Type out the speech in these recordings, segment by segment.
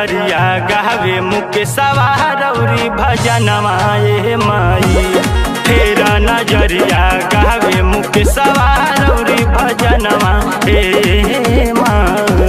नजरिया गावे मुकेशवा रौरी भजनवा ए माई। फेरा नजरिया गावे मुकेशवा रौरी भजनवा ए माई।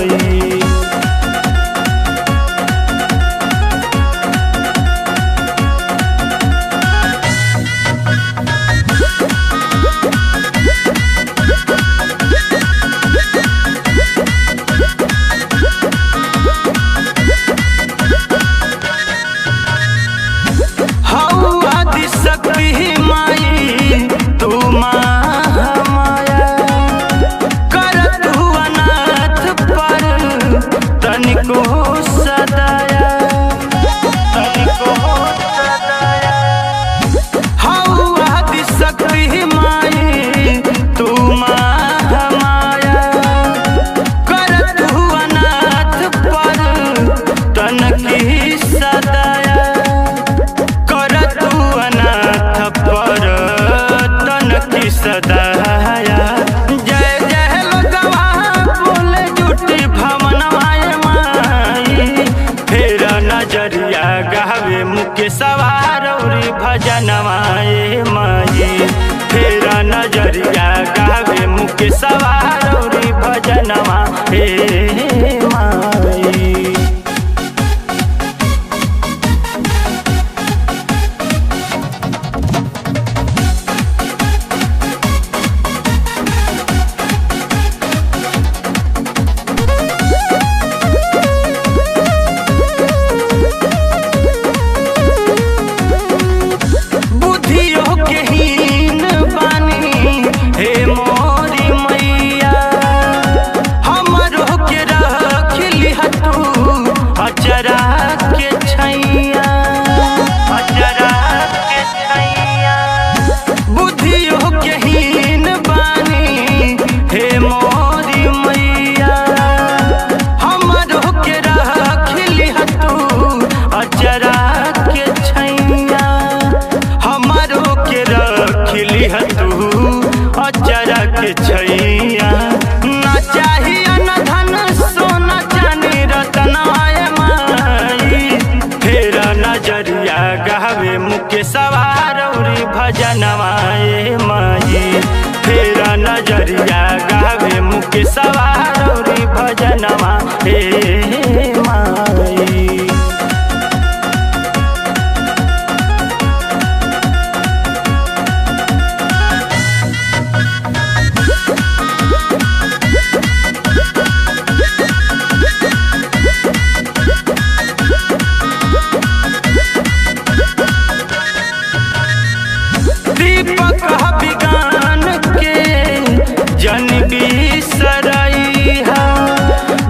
सदाया जय जय लोगवा बोले जुटी भवनवा ए माई। फेरा नजरिया गावे मुकेशवा रौरी भजनवा ए माई। फेरा नजरिया गावे मुकेशवा रौरी भजनवा ए माई। अचरा के छैया ना चाहिए न धन सोना चांदी रतनवा ए माई। फेरा नजरिया गावे मुकेशवा रौरी भजनवा ए माई। फेरा नजरिया गावे मुकेशवा रौरी भजनवा ए माई। दीपक बिगान के जन बिसरइहा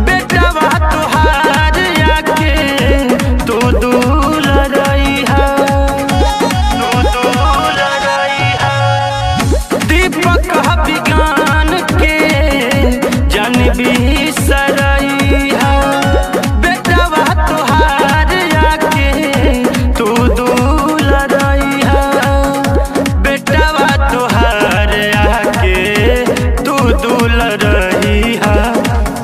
बेटवा तुहार आके तू दूर रहिहा। दीपक बिगान के जन बिसरइहा बेटवा तुहार आके तू दूर रहिहा। बेटवा तुहार आके तू दूल रहिहा।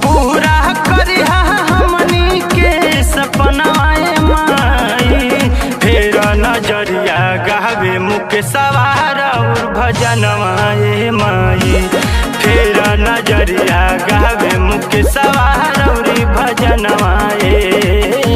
पूरा करिहा हमनी के सपनवा ए माई। फेरा नजरिया गावे मुकेशवा रौर भजनवा ए माई। फेरा नजरिया गावे मुकेशवा रौरी भजनवा ए